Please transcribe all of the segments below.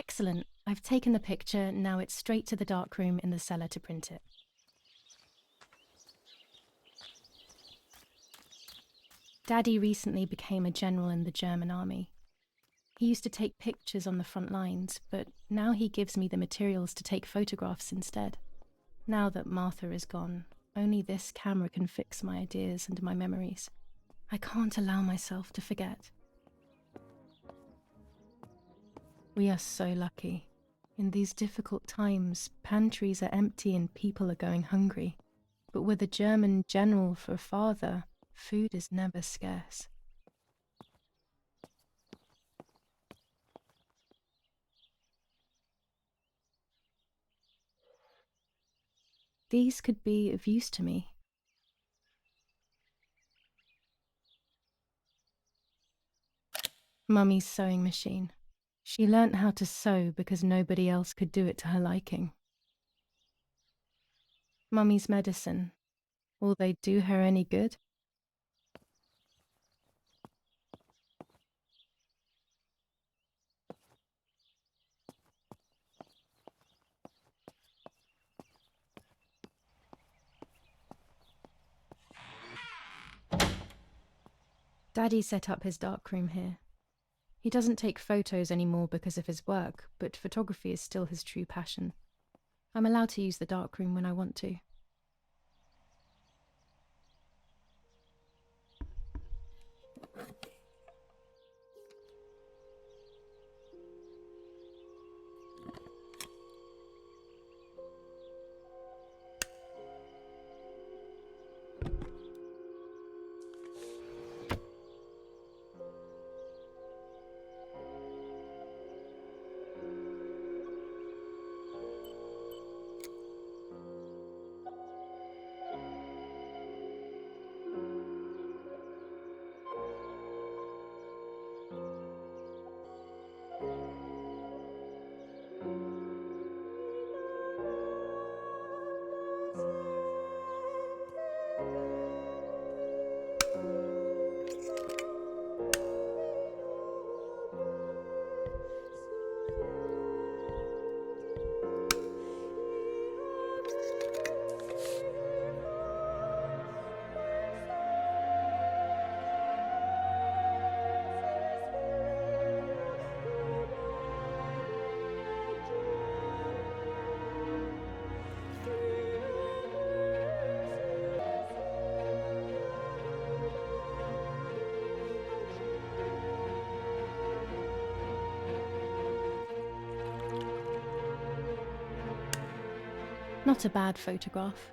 Excellent. I've taken the picture, now it's straight to the darkroom in the cellar to print it. Daddy recently became a general in the German army. He used to take pictures on the front lines, but now he gives me the materials to take photographs instead. Now that Martha is gone, only this camera can fix my ideas and my memories. I can't allow myself to forget. We are so lucky. In these difficult times, pantries are empty and people are going hungry. But with a German general for a father, food is never scarce. These could be of use to me. Mummy's sewing machine. She learnt how to sew because nobody else could do it to her liking. Mummy's medicine. Will they do her any good? Daddy set up his darkroom here. He doesn't take photos anymore because of his work, but photography is still his true passion. I'm allowed to use the darkroom when I want to. Not a bad photograph.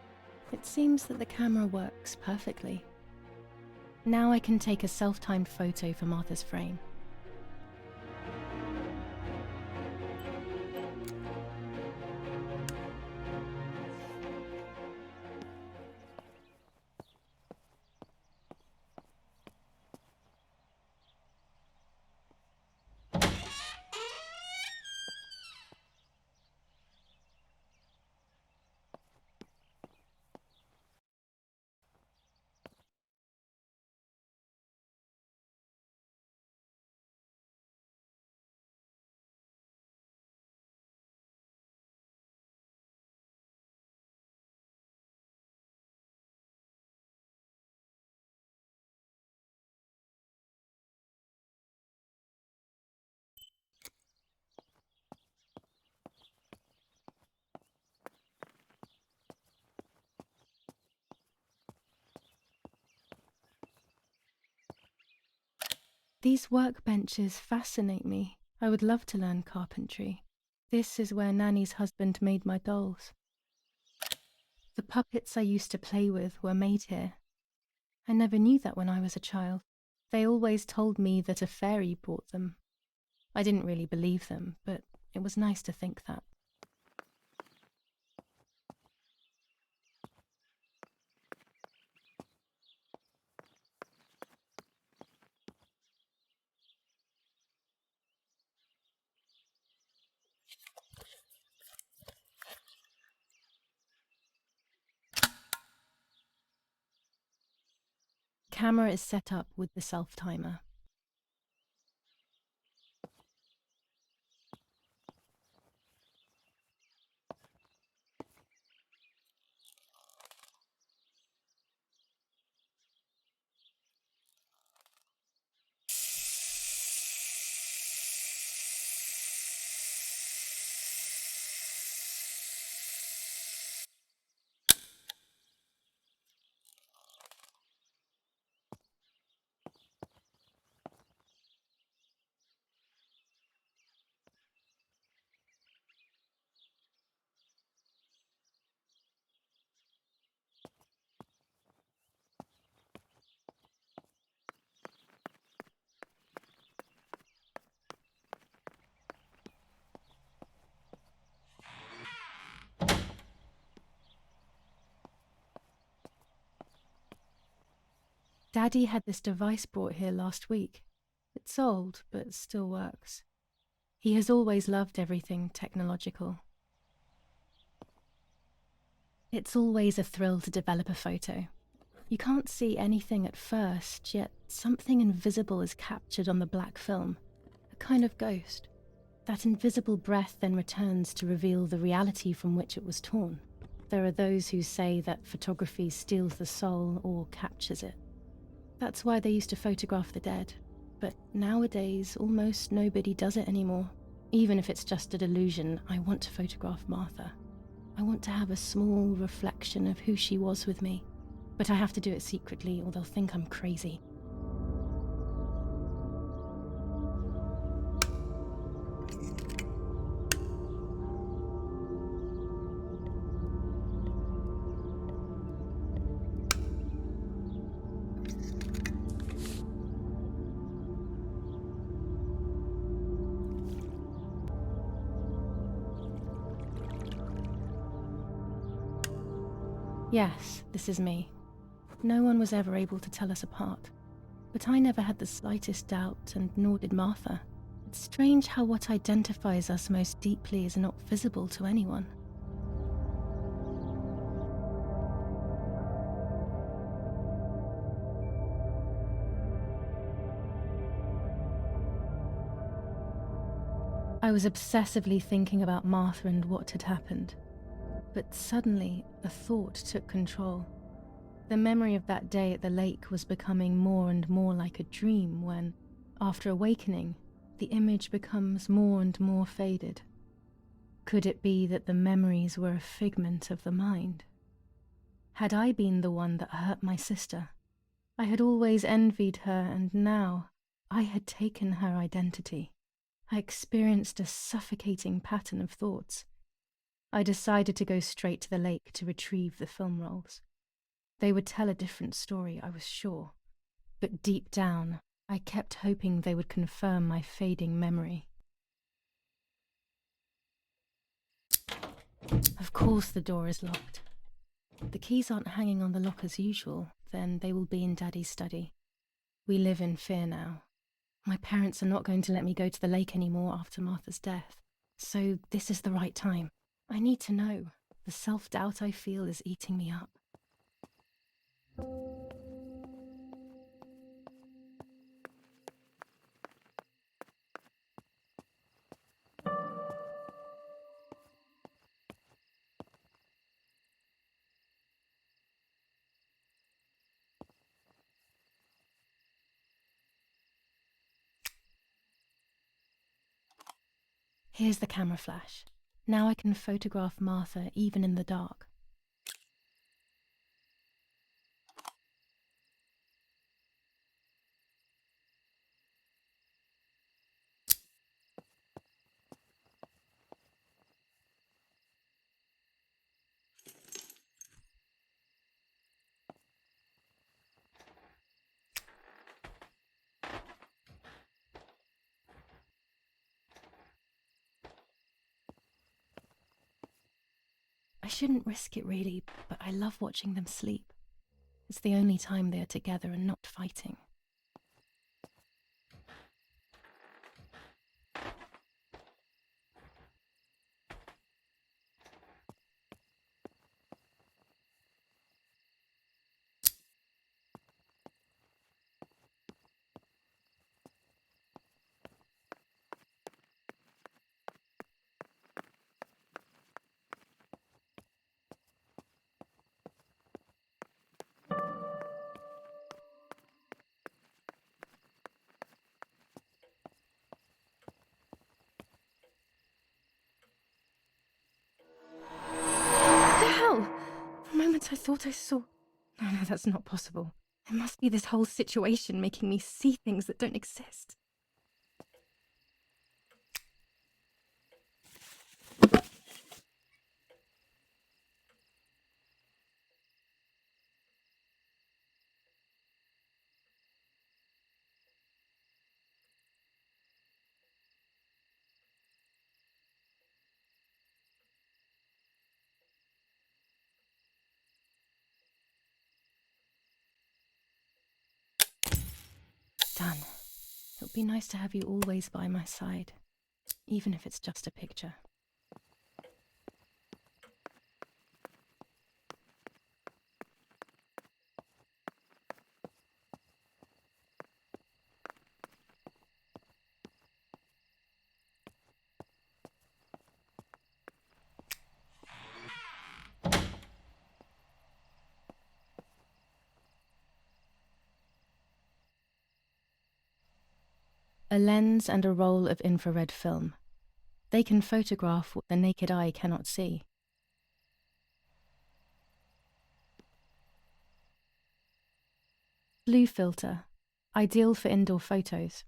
It seems that the camera works perfectly. Now I can take a self-timed photo for Martha's frame. These workbenches fascinate me. I would love to learn carpentry. This is where Nanny's husband made my dolls. The puppets I used to play with were made here. I never knew that when I was a child. They always told me that a fairy brought them. I didn't really believe them, but it was nice to think that. Camera is set up with the self-timer. Daddy had this device brought here last week. It's old, but still works. He has always loved everything technological. It's always a thrill to develop a photo. You can't see anything at first, yet something invisible is captured on the black film, a kind of ghost. That invisible breath then returns to reveal the reality from which it was torn. There are those who say that photography steals the soul or captures it. That's why they used to photograph the dead. But nowadays, almost nobody does it anymore. Even if it's just a delusion, I want to photograph Martha. I want to have a small reflection of who she was with me. But I have to do it secretly or they'll think I'm crazy. Yes, this is me. No one was ever able to tell us apart. But I never had the slightest doubt, and nor did Martha. It's strange how what identifies us most deeply is not visible to anyone. I was obsessively thinking about Martha and what had happened. But suddenly, a thought took control. The memory of that day at the lake was becoming more and more like a dream when, after awakening, the image becomes more and more faded. Could it be that the memories were a figment of the mind? Had I been the one that hurt my sister? I had always envied her, and now I had taken her identity. I experienced a suffocating pattern of thoughts. I decided to go straight to the lake to retrieve the film rolls. They would tell a different story, I was sure. But deep down, I kept hoping they would confirm my fading memory. Of course the door is locked. The keys aren't hanging on the lock as usual, then they will be in Daddy's study. We live in fear now. My parents are not going to let me go to the lake anymore after Martha's death. So this is the right time. I need to know. The self-doubt I feel is eating me up. Here's the camera flash. Now I can photograph Martha even in the dark. I shouldn't risk it really, but I love watching them sleep. It's the only time they are together and not fighting. What the hell? For a moment I thought I saw... No, that's not possible. It must be this whole situation making me see things that don't exist. Done. It would be nice to have you always by my side, even if it's just a picture. A lens and a roll of infrared film. They can photograph what the naked eye cannot see. Blue filter, ideal for indoor photos.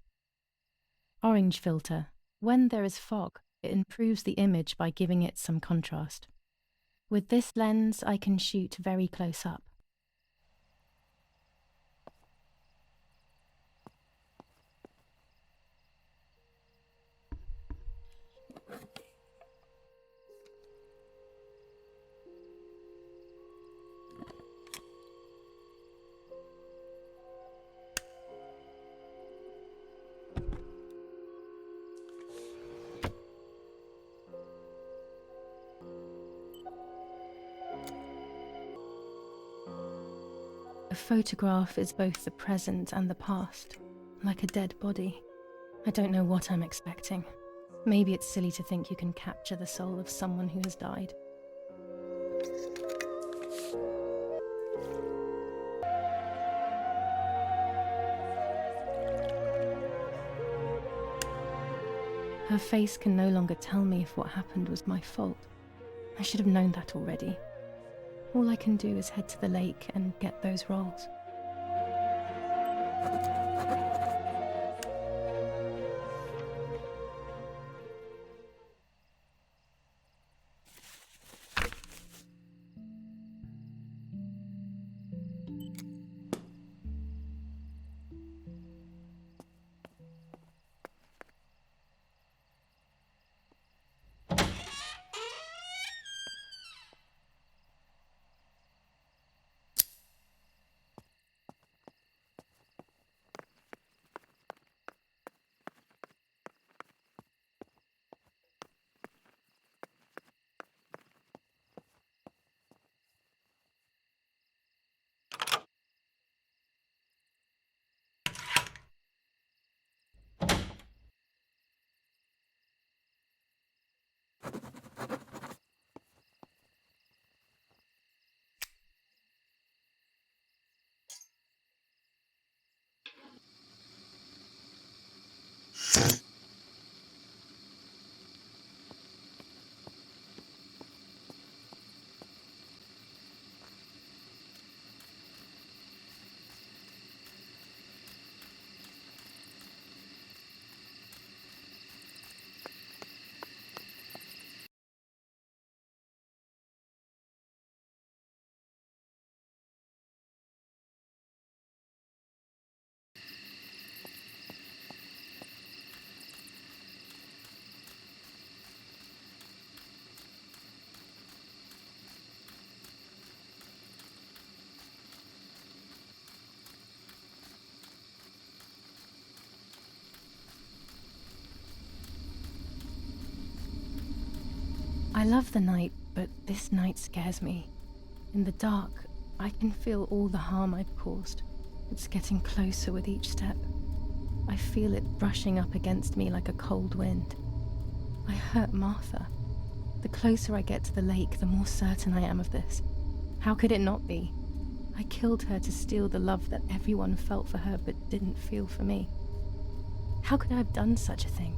Orange filter, when there is fog, it improves the image by giving it some contrast. With this lens, I can shoot very close up. A photograph is both the present and the past, like a dead body. I don't know what I'm expecting. Maybe it's silly to think you can capture the soul of someone who has died. Her face can no longer tell me if what happened was my fault. I should have known that already. All I can do is head to the lake and get those rolls. I love the night, but this night scares me. In the dark, I can feel all the harm I've caused. It's getting closer with each step. I feel it brushing up against me like a cold wind. I hurt Martha. The closer I get to the lake, the more certain I am of this. How could it not be? I killed her to steal the love that everyone felt for her but didn't feel for me. How could I have done such a thing?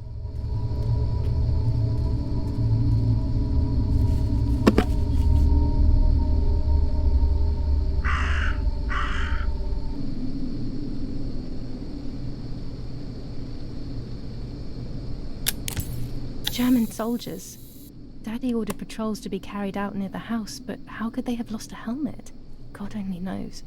German soldiers. Daddy ordered patrols to be carried out near the house, but how could they have lost a helmet? God only knows.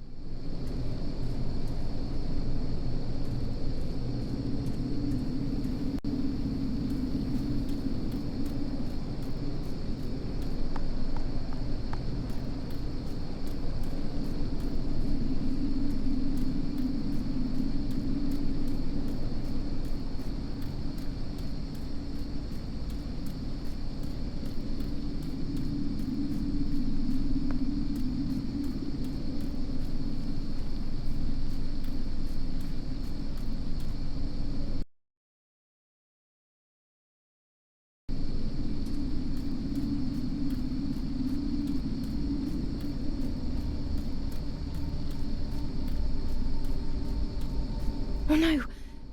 Oh no!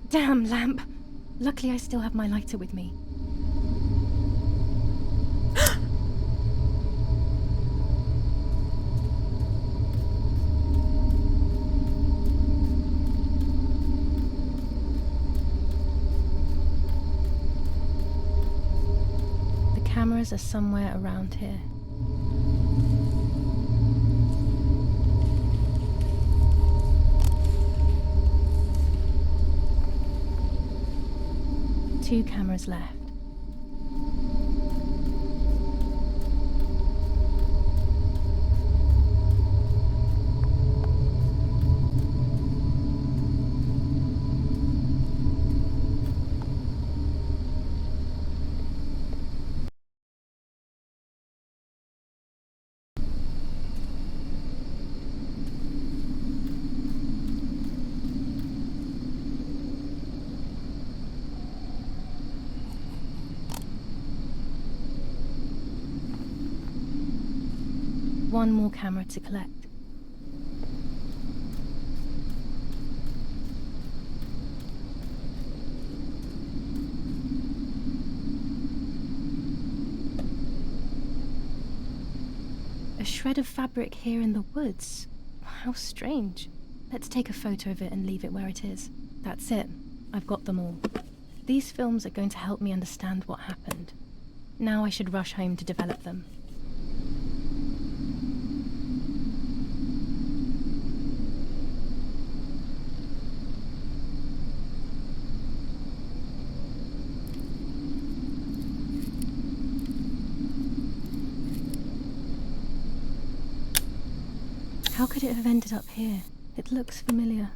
Damn lamp! Luckily I still have my lighter with me. The cameras are somewhere around here. Two cameras left. One more camera to collect. A shred of fabric here in the woods. How strange. Let's take a photo of it and leave it where it is. That's it. I've got them all. These films are going to help me understand what happened. Now I should rush home to develop them. How could it have ended up here? It looks familiar.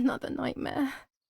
another nightmare.